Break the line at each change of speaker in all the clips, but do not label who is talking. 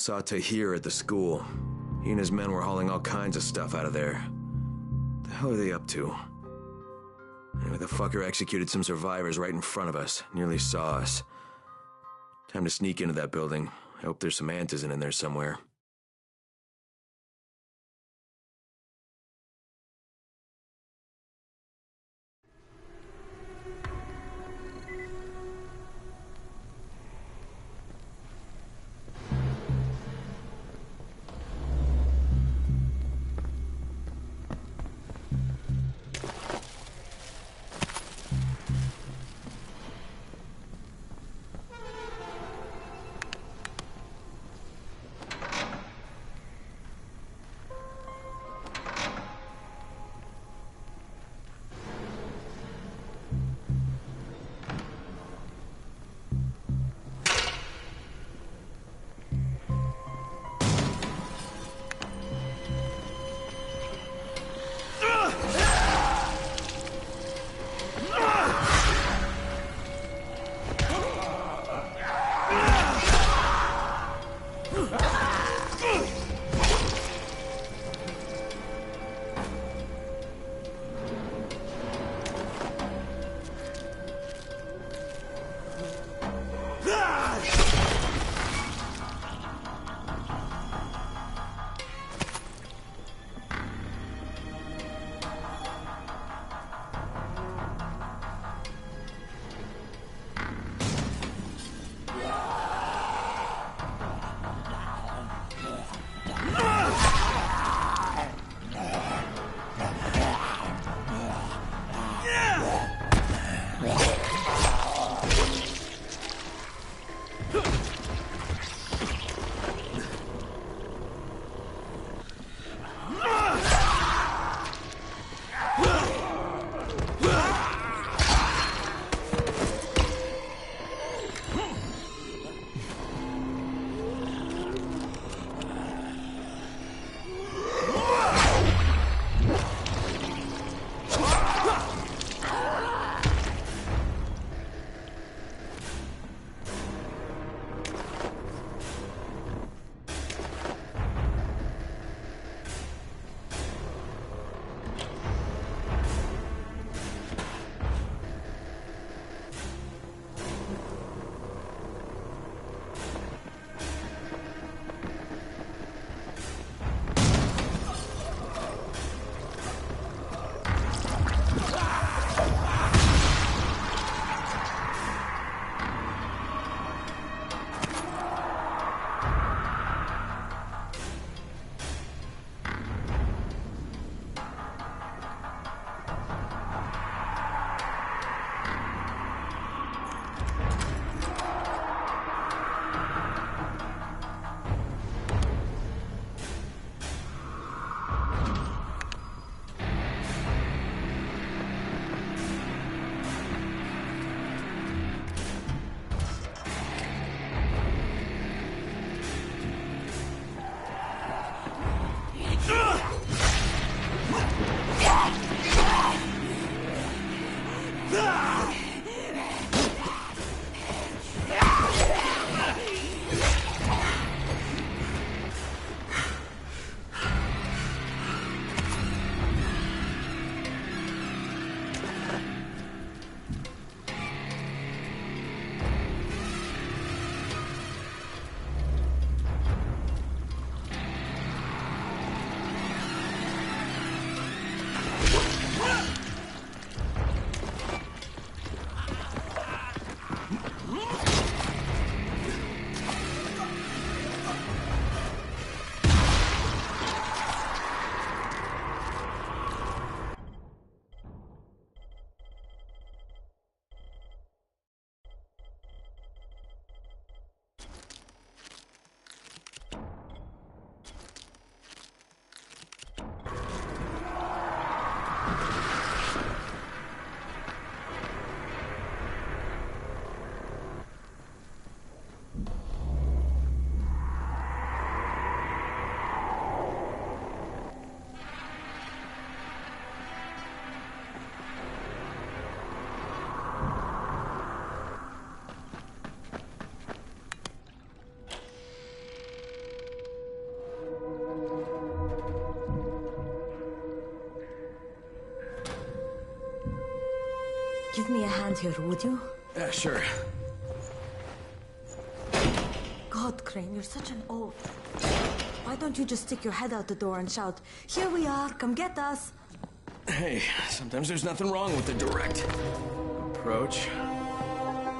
Saw Tahir at the school. He and his men were hauling all kinds of stuff out of there. What the hell are they up to? Anyway, the fucker executed some survivors right in front of us. Nearly saw us. Time to sneak into that building. I hope there's some Antizin in there somewhere.
Give me a hand here, would you?
Yeah, sure.
God, Crane, you're such an oaf. Why don't you just stick your head out the door and shout, "Here we are, come get us"?
Hey, sometimes there's nothing wrong with the direct approach.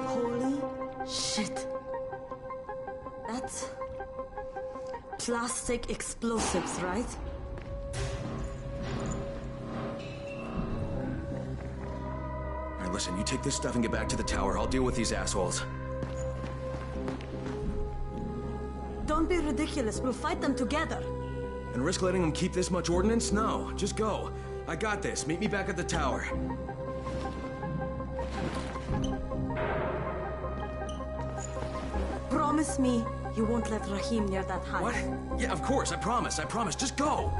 Holy shit. That's plastic explosives, right?
Alright, listen, you take this stuff and get back to the tower. I'll deal with these assholes.
Don't be ridiculous, we'll fight them together.
And risk letting them keep this much ordnance? No, just go. I got this. Meet me back at the tower.
Promise me you won't let Rahim near that hive.
What? Yeah, of course, I promise. Just go!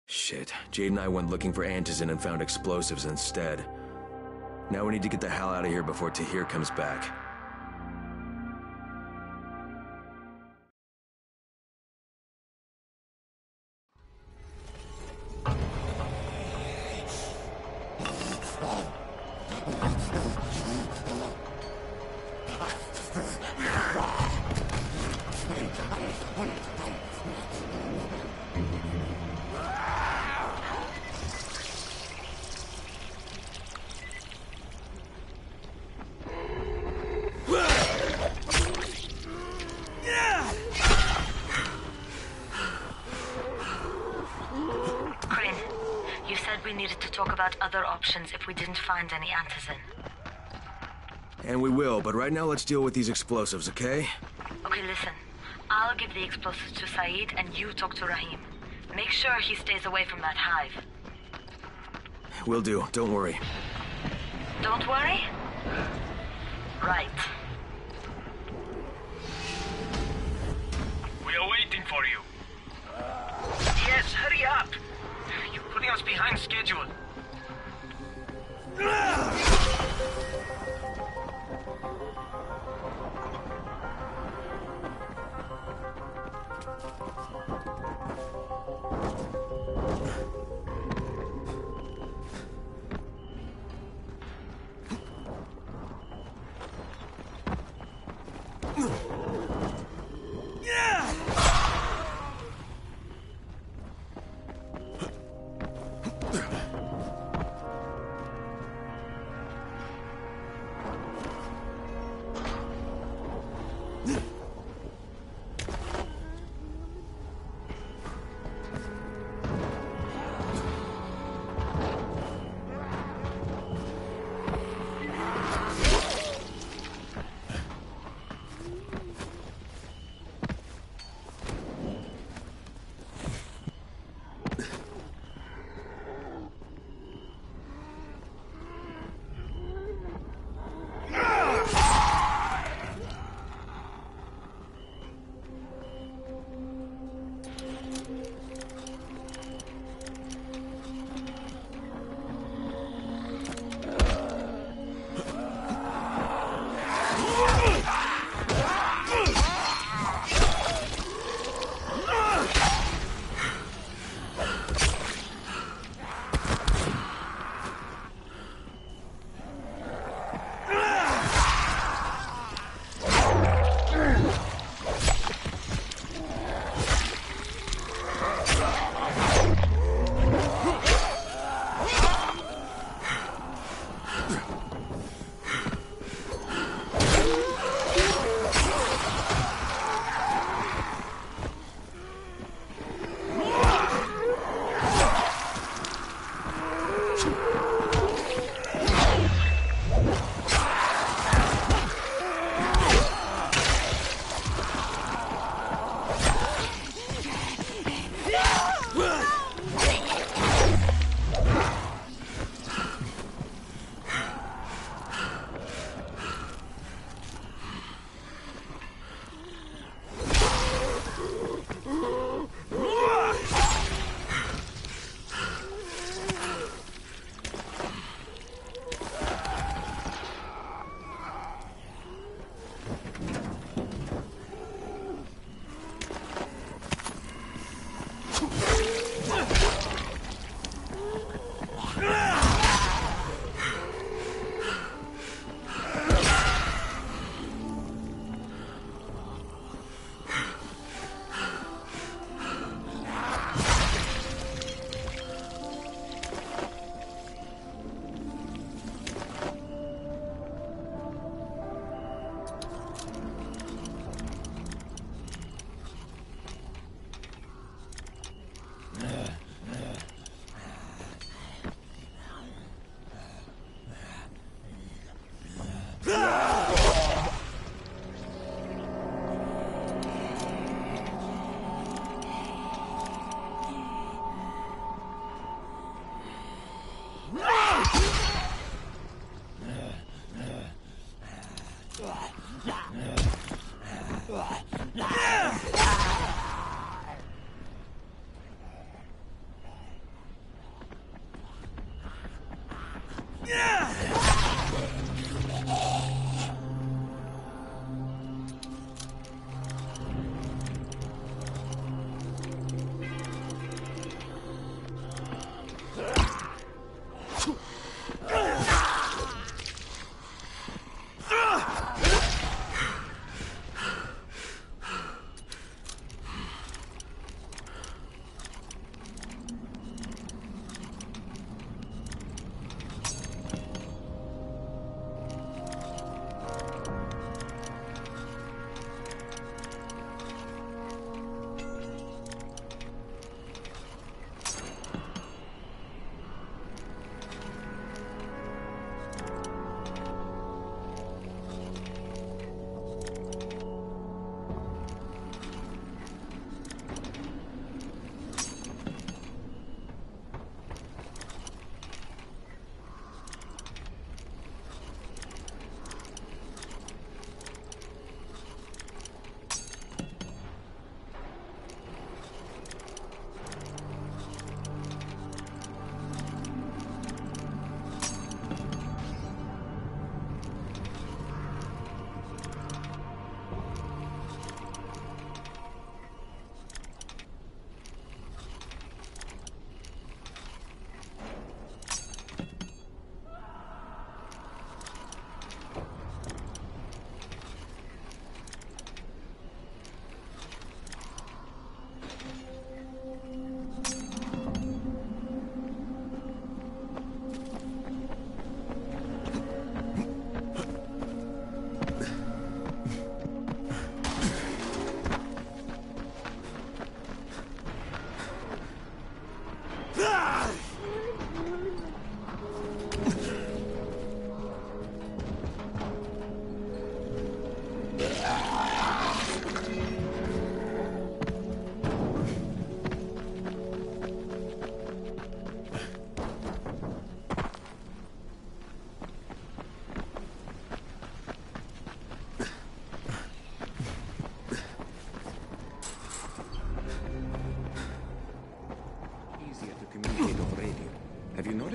Shit. Jade and I went looking for Antizin and found explosives instead. Now we need to get the hell out of here before Tahir comes back.
We needed to talk about other options if we didn't find any Antizin.
And we will, but right now let's deal with these explosives, okay?
Okay, listen. I'll give the explosives to Saeed and you talk to Rahim. Make sure he stays away from that hive.
Will do, don't worry.
Don't worry? Right.
We are waiting for you. Yes, hurry up! You're putting us behind schedule.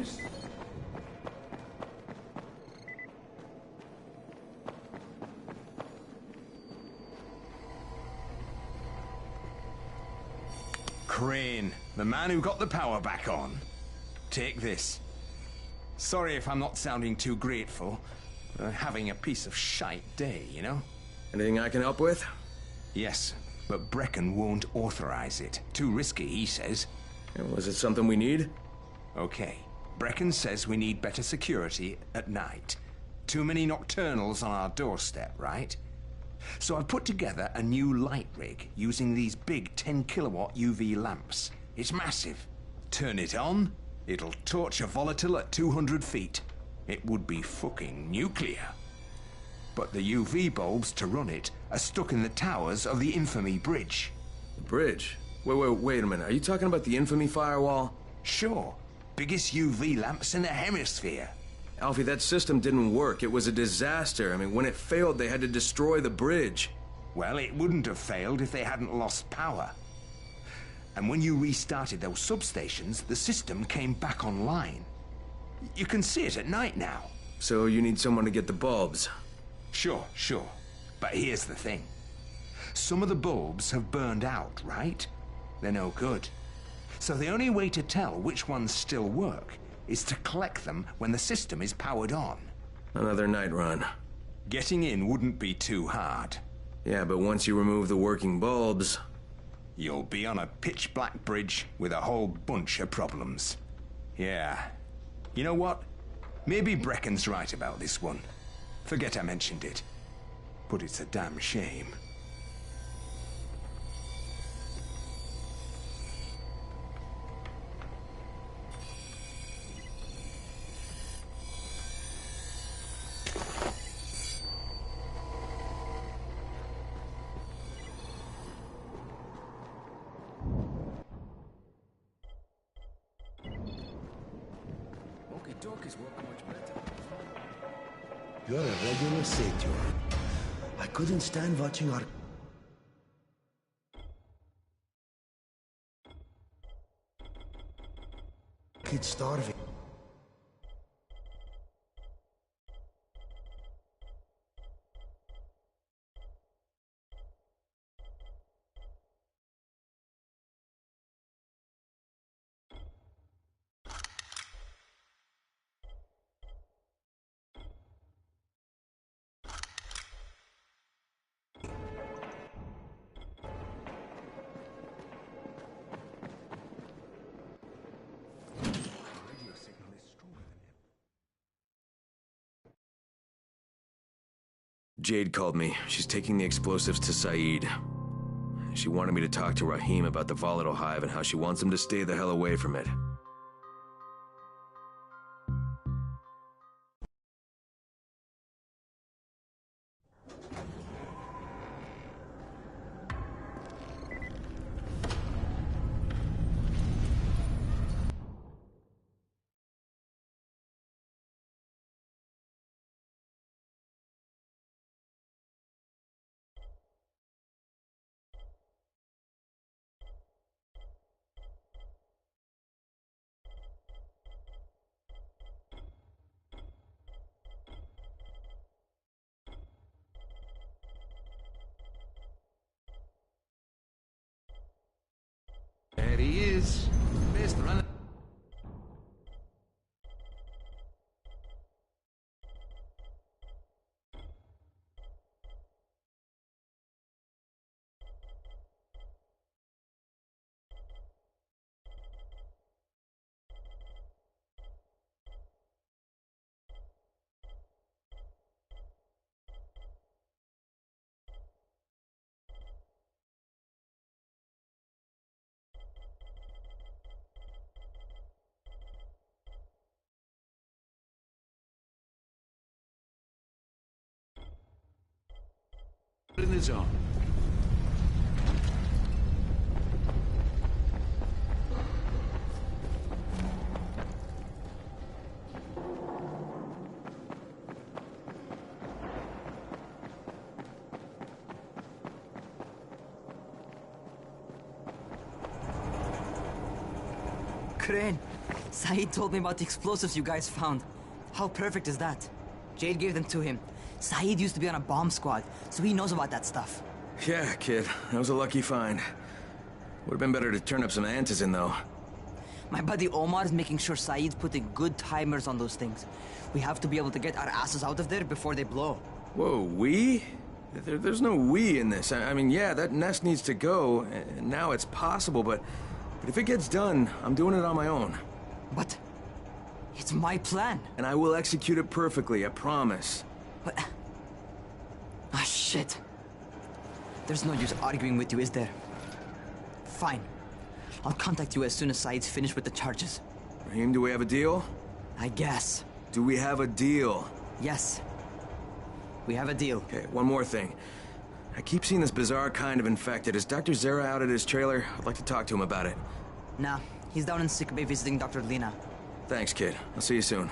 use.
Crane, the man who got the power back on. Take this. Sorry if I'm not sounding too grateful. Having a piece of shite day, you know?
Anything I can help with?
Yes, but Brecken won't authorize it. Too risky, he says.
Was it something we need?
Okay. Brecken says we need better security at night. Too many nocturnals on our doorstep, right? So I've put together a new light rig using these big 10-kilowatt UV lamps. It's massive. Turn it on, it'll torch a volatile at 200 feet. It would be fucking nuclear. But the UV bulbs to run it are stuck in the towers of the Infamy Bridge.
The bridge? Wait a minute. Are you talking about the Infamy firewall?
Sure. Biggest UV lamps in the hemisphere.
Alfie, that system didn't work. It was a disaster. I mean, when it failed, they had to destroy the bridge.
Well, it wouldn't have failed if they hadn't lost power. And when you restarted those substations, the system came back online. You can see it at night now.
So you need someone to get the bulbs?
Sure. But here's the thing. Some of the bulbs have burned out, right? They're no good. So the only way to tell which ones still work is to collect them when the system is powered on.
Another night run.
Getting in wouldn't be too hard.
Yeah, but once you remove the working bulbs...
You'll be on a pitch-black bridge with a whole bunch of problems. Yeah. You know what? Maybe Brecken's right about this one. Forget I mentioned it. But it's a damn shame.
You're a regular saint, you are. I couldn't stand watching our kids starving.
Jade called me. She's taking the explosives to Saeed. She wanted me to talk to Rahim about the volatile hive and how she wants him to stay the hell away from it.
There he is. Best runner. In his arm.
Crane, Saeed told me about the explosives you guys found. How perfect is that? Jade gave them to him. Saeed used to be on a bomb squad, so he knows about that stuff.
Yeah, kid. That was a lucky find. Would've been better to turn up some antizin, though.
My buddy Omar is making sure Saeed's putting good timers on those things. We have to be able to get our asses out of there before they blow.
Whoa, we? There's no we in this. I mean, yeah, that nest needs to go, and now it's possible, but if it gets done, I'm doing it on my own.
But it's my plan.
And I will execute it perfectly, I promise.
But... ah, shit. There's no use arguing with you, is there? Fine. I'll contact you as soon as Saeed's finished with the charges.
Raheem, do we have a deal?
I guess.
Do we have a deal?
Yes. We have a deal.
Okay, one more thing. I keep seeing this bizarre kind of infected. Is Dr. Zera out at his trailer? I'd like to talk to him about it.
Nah, he's down in sickbay visiting Dr. Lena.
Thanks, kid. I'll see you soon.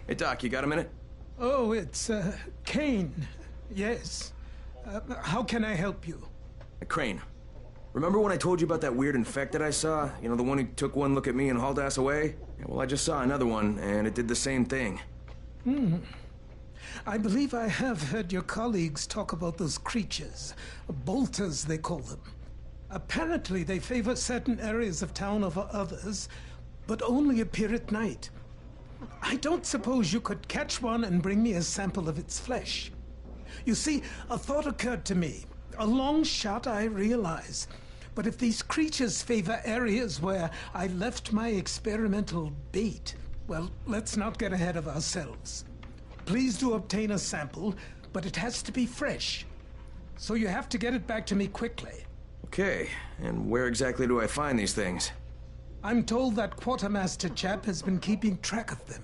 Hey, Doc, you got a minute?
Oh, it's, Kane. Yes. How can I help you?
Crane. Remember when I told you about that weird infected I saw? You know, the one who took one look at me and hauled ass away? Yeah, well, I just saw another one, and it did the same thing.
I believe I have heard your colleagues talk about those creatures. Bolters, they call them. Apparently, they favor certain areas of town over others, but only appear at night. I don't suppose you could catch one and bring me a sample of its flesh. You see, a thought occurred to me. A long shot, I realize. But if these creatures favor areas where I left my experimental bait, well, let's not get ahead of ourselves. Please do obtain a sample, but it has to be fresh. So you have to get it back to me quickly.
Okay, and where exactly do I find these things?
I'm told that quartermaster chap has been keeping track of them.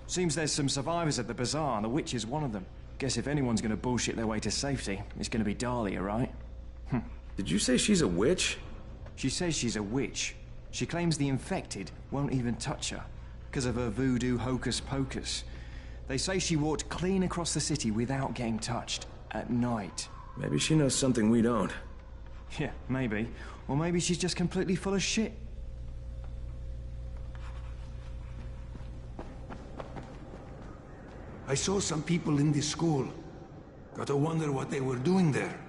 Seems there's some survivors at the bazaar, and the witch is one of them. Guess if anyone's gonna bullshit their way to safety, it's gonna be Dahlia, right?
Did you say she's a witch?
She says she's a witch. She claims the infected won't even touch her, because of her voodoo hocus-pocus. They say she walked clean across the city without getting touched, at night.
Maybe she knows something we don't.
Yeah, maybe. Or maybe she's just completely full of shit.
I saw some people in this school. Gotta wonder what they were doing there.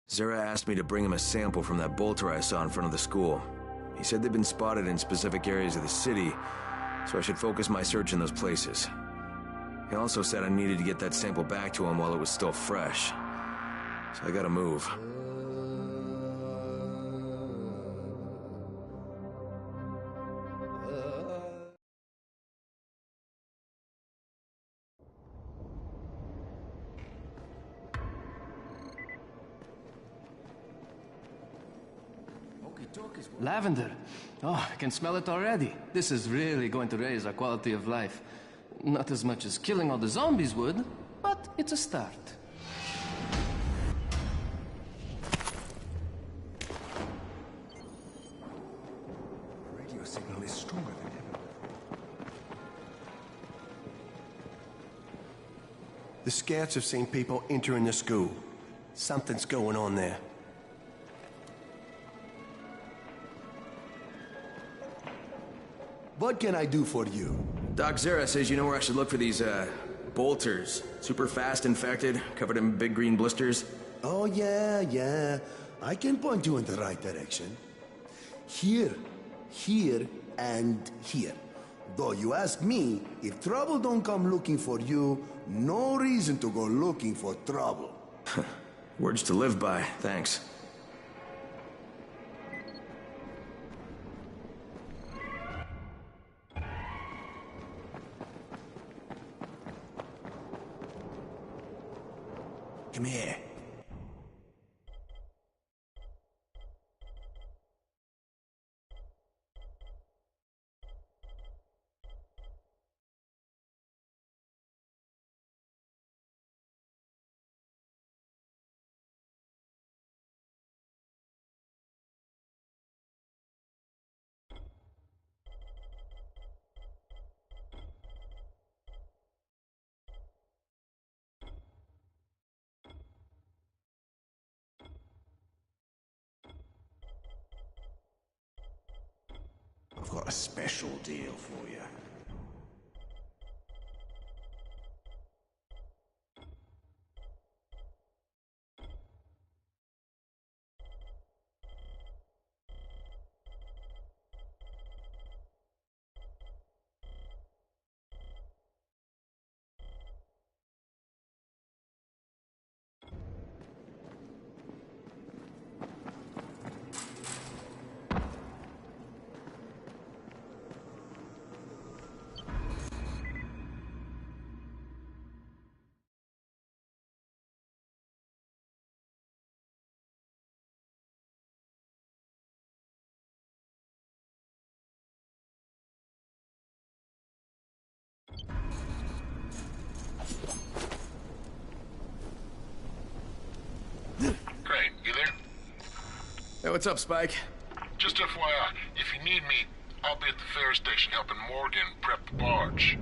Zera asked me to bring him a sample from that bolter I saw in front of the school. He said they've been spotted in specific areas of the city, so I should focus my search in those places. He also said I needed to get that sample back to him while it was still fresh. So I gotta move.
Lavender. Oh, I can smell it already. This is really going to raise our quality of life. Not as much as killing all the zombies would, but it's a start.
Radio signal is stronger than ever.
The scouts have seen people entering the school. Something's going on there.
What can I do for you?
Doc Zera says you know where I should look for these, bolters. Super fast infected, covered in big green blisters.
Oh, yeah. I can point you in the right direction. Here, and here. Though you ask me, if trouble don't come looking for you, no reason to go looking for trouble.
Words to live by, thanks.
Come here. I've got a special deal for you.
Crane, you there?
Hey, what's up, Spike?
Just FYI, if you need me, I'll be at the ferry station helping Morgan prep the barge.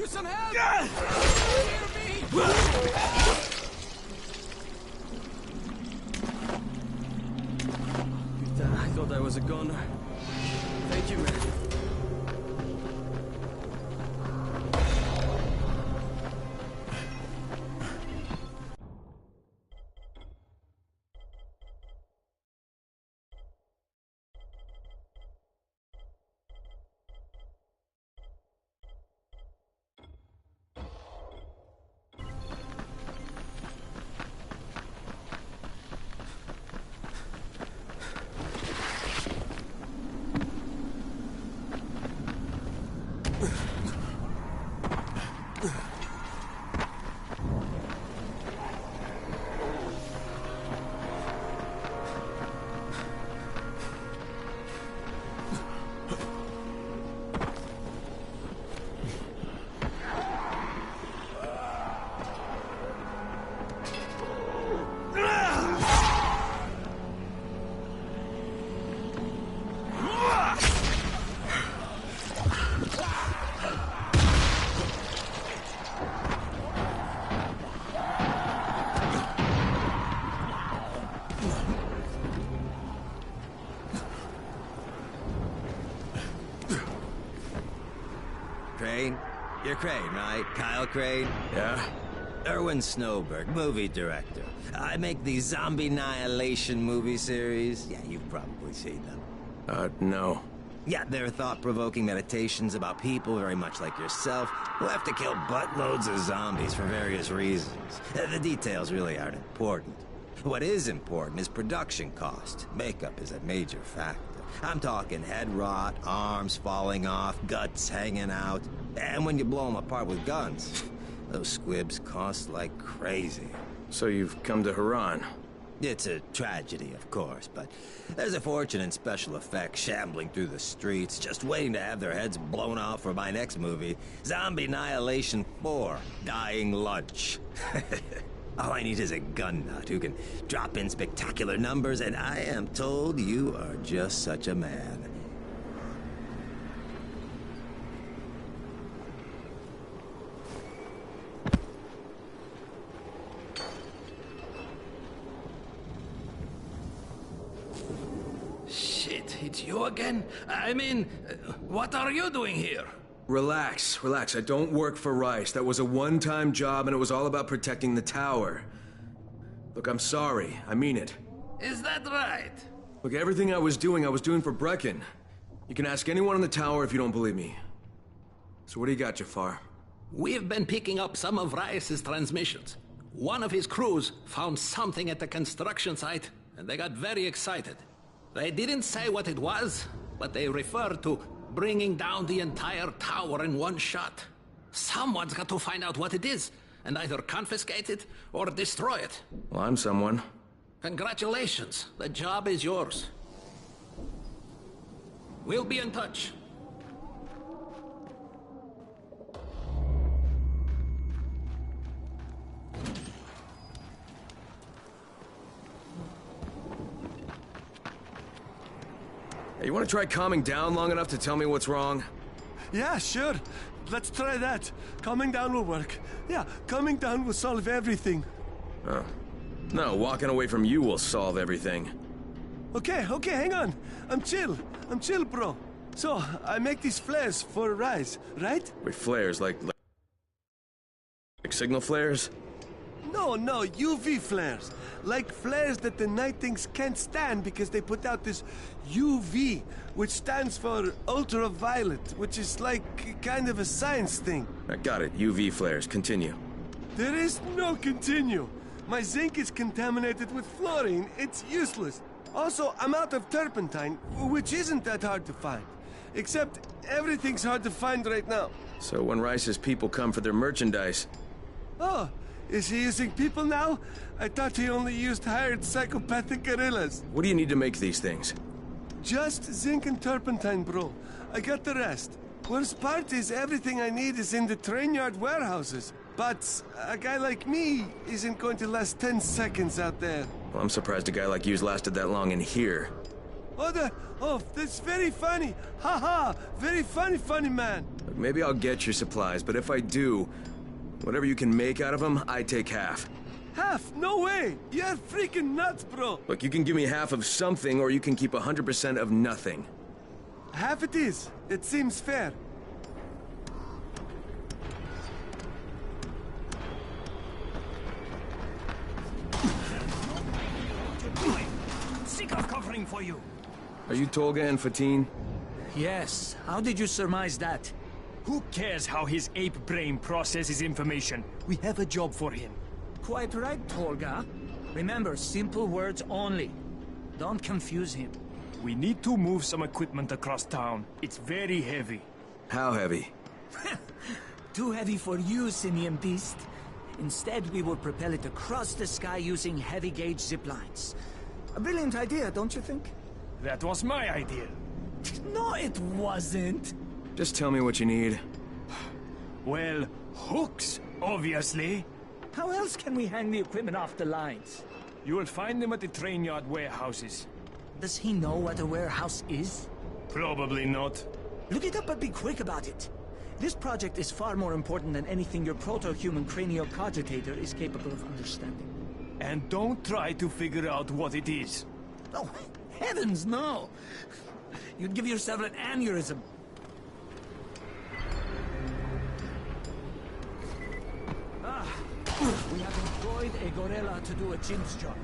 Some help!
I thought I was a goner. Thank you, man.
Crane? You're Crane, right? Kyle Crane?
Yeah?
Erwin Snowberg, movie director. I make these zombie annihilation movie series. Yeah, you've probably seen them.
No.
Yeah, they're thought-provoking meditations about people very much like yourself who have to kill buttloads of zombies for various reasons. The details really aren't important. What is important is production cost. Makeup is a major factor. I'm talking head rot, arms falling off, guts hanging out. And when you blow them apart with guns, those squibs cost like crazy.
So you've come to Haran?
It's a tragedy, of course, but there's a fortune in special effects shambling through the streets, just waiting to have their heads blown off for my next movie, Zombie Annihilation 4, Dying Lunch. All I need is a gun nut who can drop in spectacular numbers, and I am told you are just such a man.
Shit, it's you again? I mean, what are you doing here?
Relax, relax. I don't work for Rice. That was a one-time job, and it was all about protecting the tower. Look, I'm sorry. I mean it.
Is that right?
Look, everything I was doing for Brecken. You can ask anyone in the tower if you don't believe me. So what do you got, Jafar?
We've been picking up some of Rice's transmissions. One of his crews found something at the construction site, and they got very excited. They didn't say what it was, but they referred to bringing down the entire tower in one shot. Someone's got to find out what it is, and either confiscate it or destroy it.
Well, I'm someone.
Congratulations. The job is yours. We'll be in touch.
Hey, you want to try calming down long enough to tell me what's wrong?
Yeah, sure. Let's try that. Calming down will work. Yeah, calming down will solve everything.
Oh. No, walking away from you will solve everything.
Okay, hang on. I'm chill, bro. So, I make these flares for Rise, right?
Wait, flares, like signal flares?
No, UV flares. Like flares that the Night Things can't stand because they put out this UV, which stands for ultraviolet, which is like kind of a science thing.
I got it, UV flares. Continue.
There is no continue. My zinc is contaminated with fluorine. It's useless. Also, I'm out of turpentine, which isn't that hard to find. Except, everything's hard to find right now.
So when Rice's people come for their merchandise...
Oh, is he using people now? I thought he only used hired psychopathic guerrillas.
What do you need to make these things?
Just zinc and turpentine, bro. I got the rest. Worst part is everything I need is in the train yard warehouses. But a guy like me isn't going to last 10 seconds out there.
Well, I'm surprised a guy like you's lasted that long in here.
Oh, that's very funny. Haha, very funny man.
Look, maybe I'll get your supplies, but if I do, whatever you can make out of them, I take half.
Half? No way! You're freaking nuts, bro!
Look, you can give me half of something, or you can keep 100% of nothing.
Half it is. It seems fair.
Sick of covering for you.
Are you Tolga and Fatin?
Yes. How did you surmise that? Who cares how his ape brain processes information? We have a job for him. Quite right, Tolga. Remember, simple words only. Don't confuse him. We need to move some equipment across town. It's very heavy.
How heavy?
Too heavy for you, Simian Beast. Instead, we will propel it across the sky using heavy-gauge zip lines. A brilliant idea, don't you think? That was my idea. No, it wasn't.
Just tell me what you need.
Well, hooks, obviously. How else can we hang the equipment off the lines? You will find them at the train yard warehouses. Does he know what a warehouse is? Probably not. Look it up, but be quick about it. This project is far more important than anything your proto-human cranial cogitator is capable of understanding. And don't try to figure out what it is. Oh, heavens, no! You'd give yourself an aneurysm. We have employed a gorilla to do a chimp's job.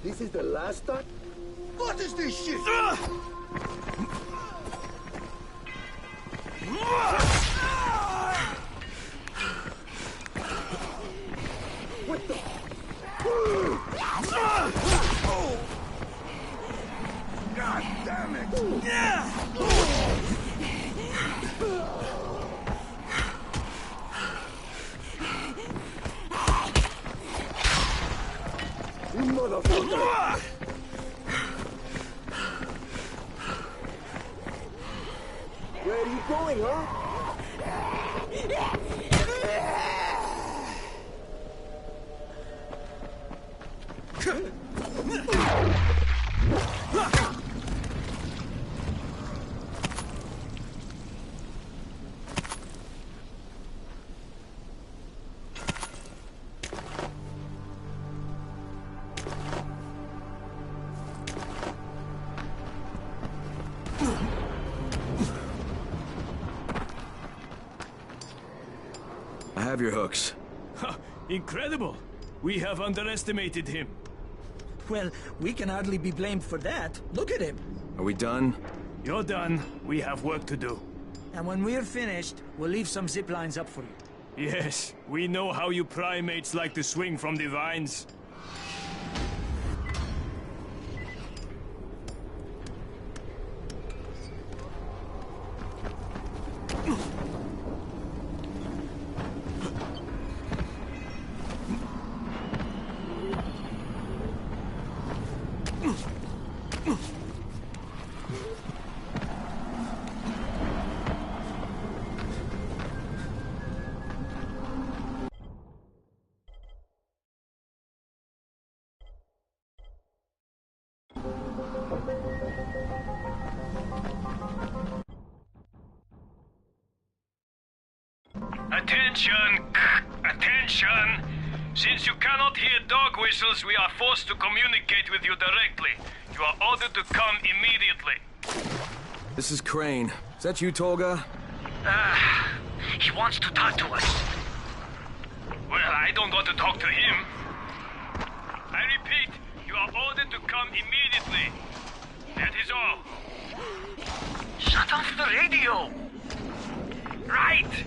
This is the last time? What is this shit? What the? God damn it! Motherfucker! Where are you going, huh?
I have your hooks.
Incredible! We have underestimated him.
Well, we can hardly be blamed for that. Look at him.
Are we done?
You're done. We have work to do.
And when we're finished, we'll leave some zip lines up for you.
Yes, we know how you primates like to swing from the vines.
Attention! Attention! Since you cannot hear dog whistles, we are forced to communicate with you directly. You are ordered to come immediately.
This is Crane. Is that you, Tolga?
He wants to talk to us. Well, I don't want to talk to him. I repeat, you are ordered to come immediately. That is all. Shut off the radio! Right!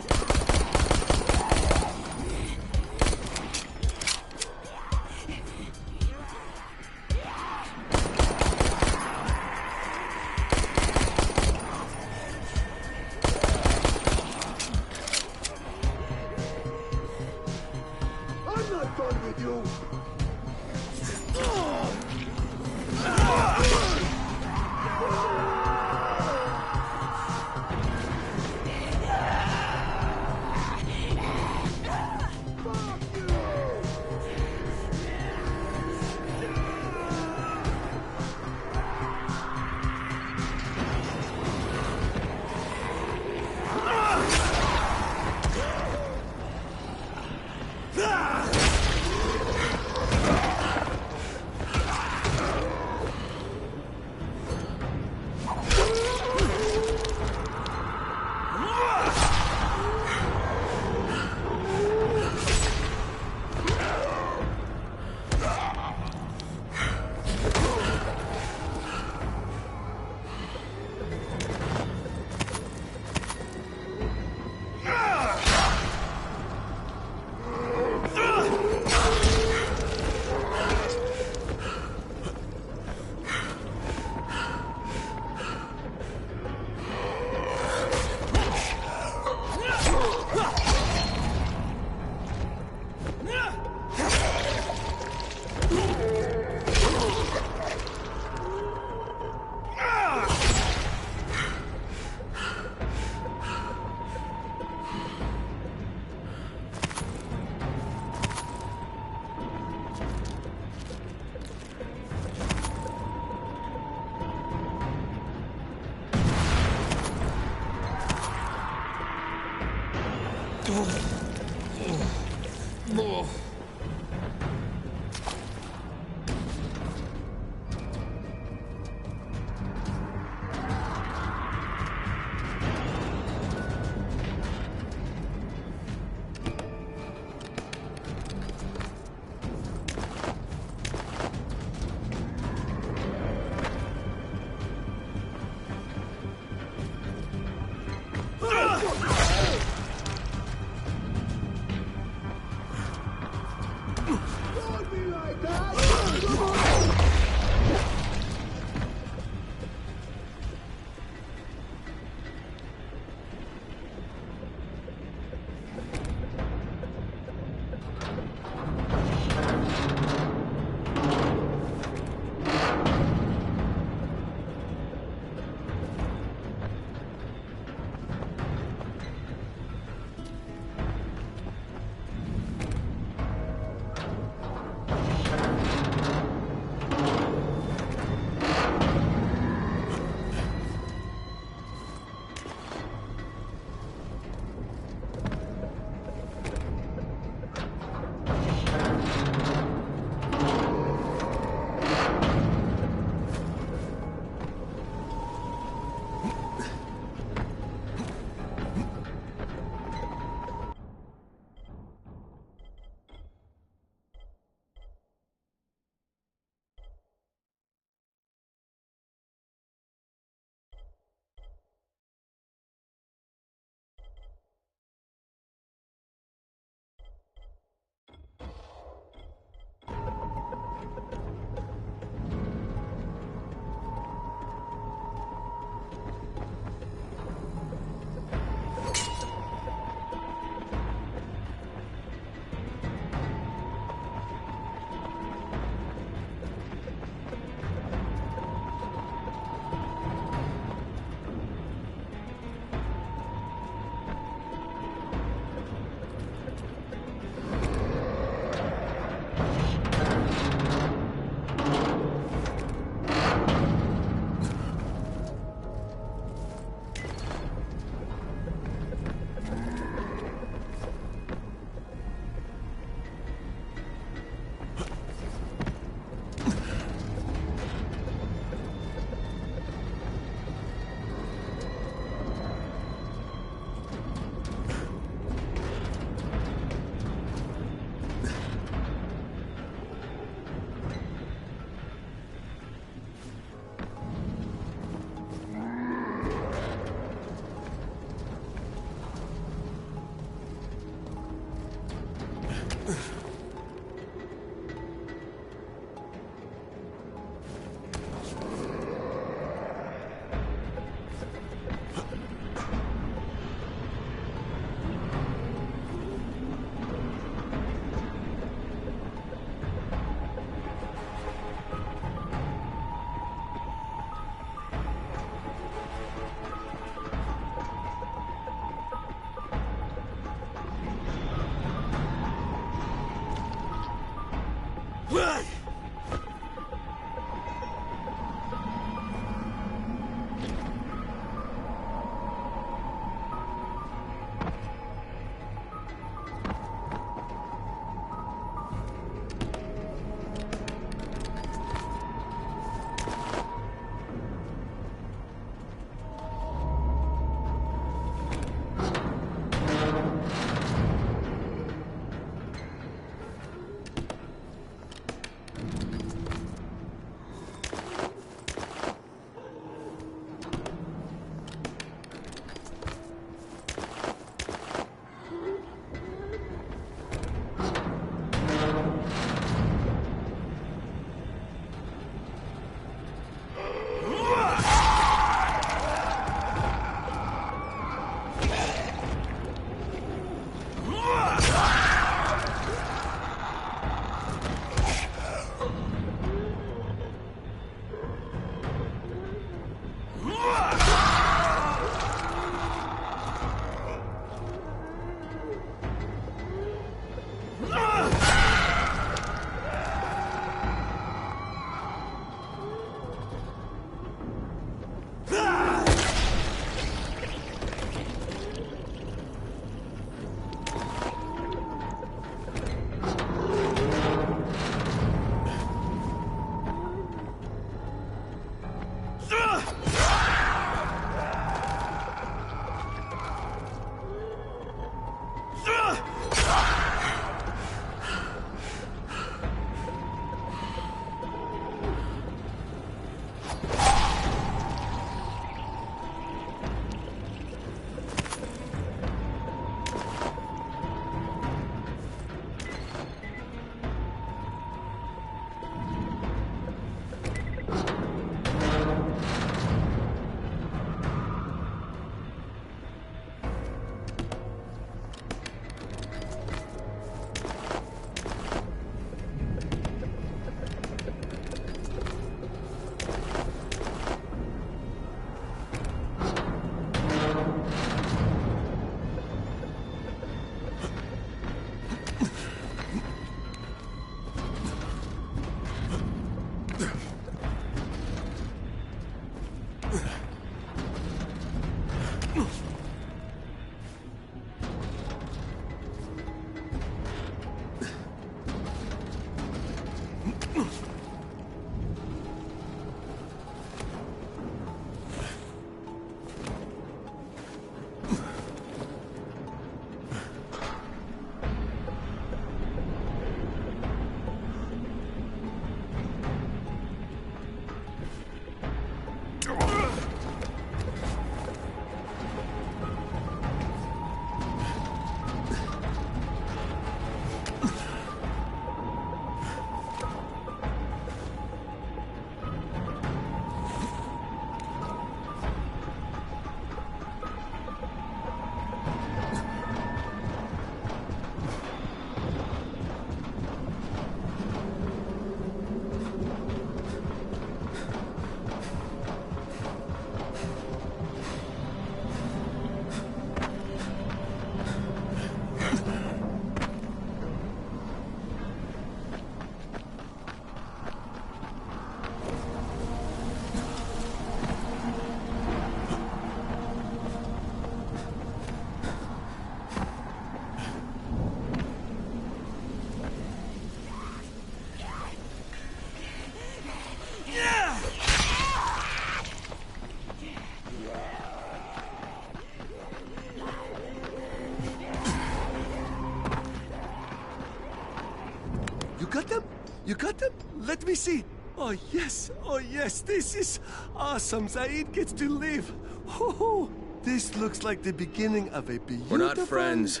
got them? You got them? Let me see. Oh yes, this is awesome. Zaid gets to live. Ho-ho. This looks like the beginning of a beautiful...
We're not friends.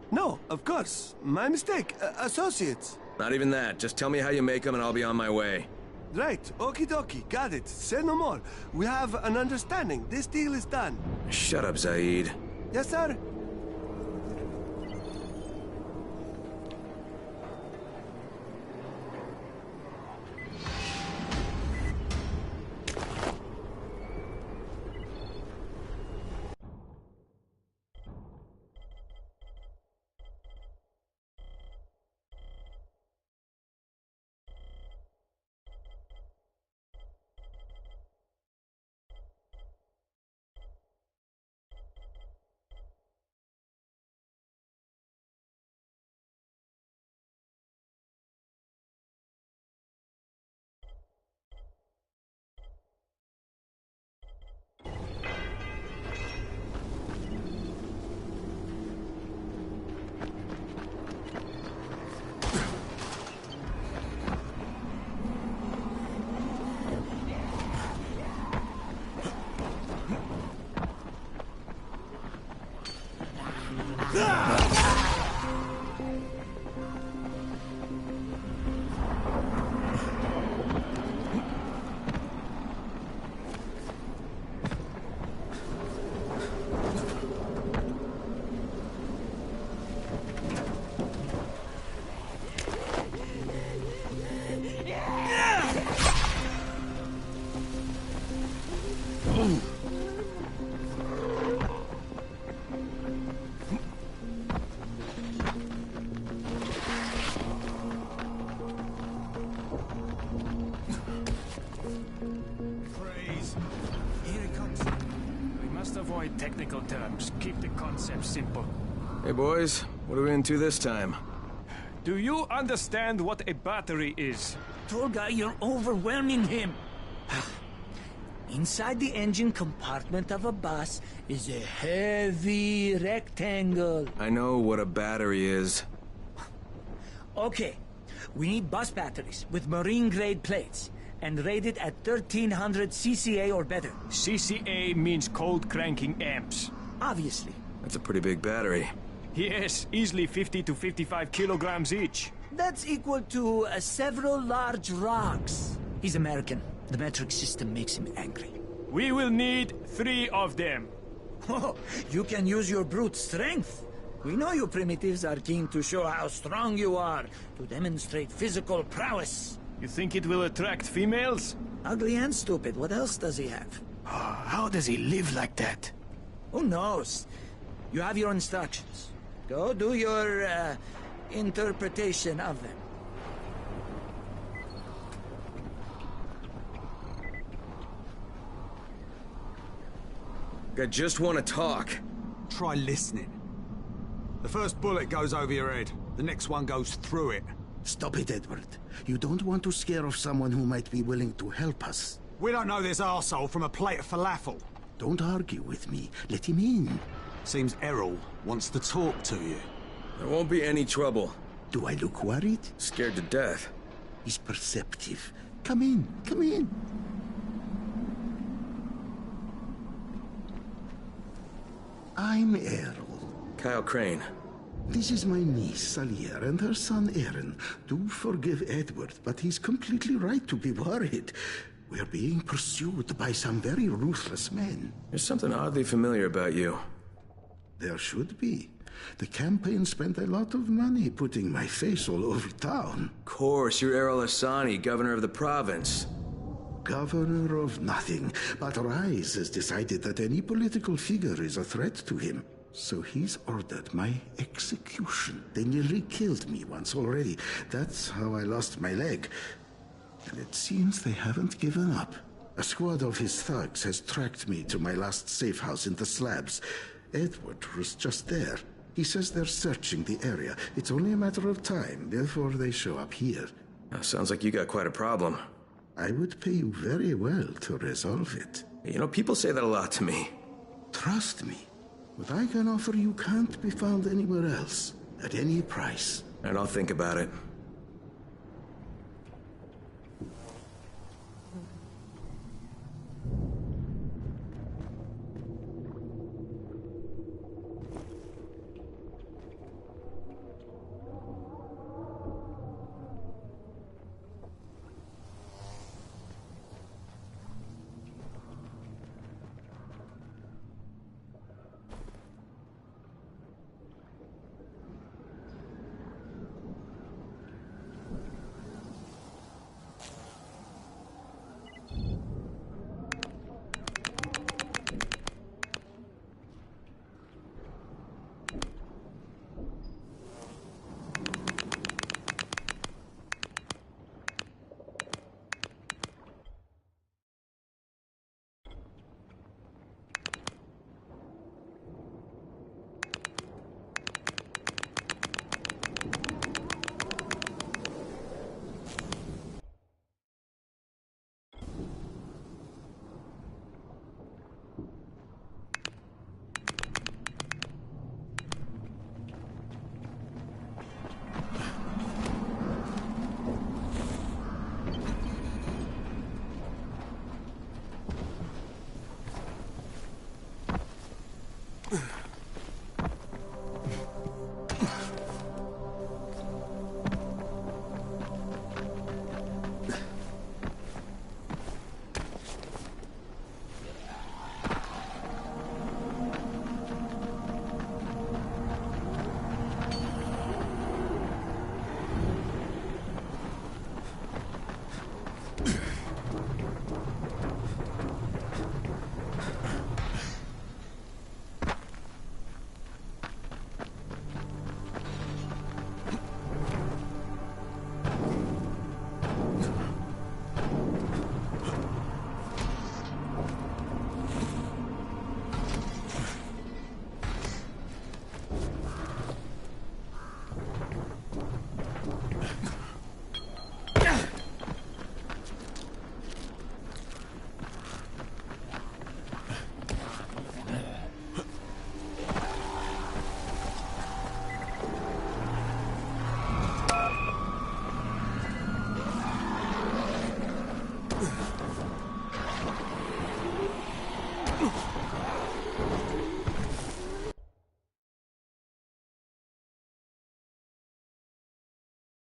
No, of course. My mistake. Associates.
Not even that. Just tell me how you make them and I'll be on my way.
Right. Okie dokie. Got it. Say no more. We have an understanding. This deal is done.
Shut up, Zaid.
Yes, sir.
Freeze. Here it comes. We must avoid technical terms. Keep the concept simple.
Hey boys, what are we into this time?
Do you understand what a battery is?
Tolga, you're overwhelming him. Inside the engine compartment of a bus is a heavy rectangle.
I know what a battery is.
Okay, we need bus batteries with marine-grade plates and rated at 1300 CCA or better.
CCA means cold cranking amps.
Obviously.
That's a pretty big battery.
Yes, easily 50 to 55 kilograms each.
That's equal to several large rocks. He's American. The metric system makes him angry.
We will need 3 of them.
Oh, you can use your brute strength. We know you primitives are keen to show how strong you are, to demonstrate physical prowess.
You think it will attract females?
Ugly and stupid. What else does he have?
How does he live like that?
Who knows? You have your instructions. Go do your, interpretation of them.
I just want to talk.
Try listening. The first bullet goes over your head. The next one goes through it.
Stop it, Edward. You don't want to scare off someone who might be willing to help us.
We don't know this arsehole from a plate of falafel.
Don't argue with me. Let him in.
Seems Errol wants to talk to you.
There won't be any trouble.
Do I look worried?
Scared to death.
He's perceptive. Come in. Come in. I'm Errol.
Kyle Crane.
This is my niece, Salier, and her son, Aaron. Do forgive Edward, but he's completely right to be worried. We're being pursued by some very ruthless men.
There's something oddly familiar about you.
There should be. The campaign spent a lot of money putting my face all over town.
Of course, you're Errol Hassani, governor of the province.
Governor of nothing, but Rise has decided that any political figure is a threat to him. So he's ordered my execution. They nearly killed me once already. That's how I lost my leg. And it seems they haven't given up. A squad of his thugs has tracked me to my last safe house in the slabs. Edward was just there. He says they're searching the area. It's only a matter of time before they show up here.
Sounds like you got quite a problem.
I would pay you very well to resolve it.
You know, people say that a lot to me.
Trust me. What I can offer you can't be found anywhere else, at any price.
And I'll think about it.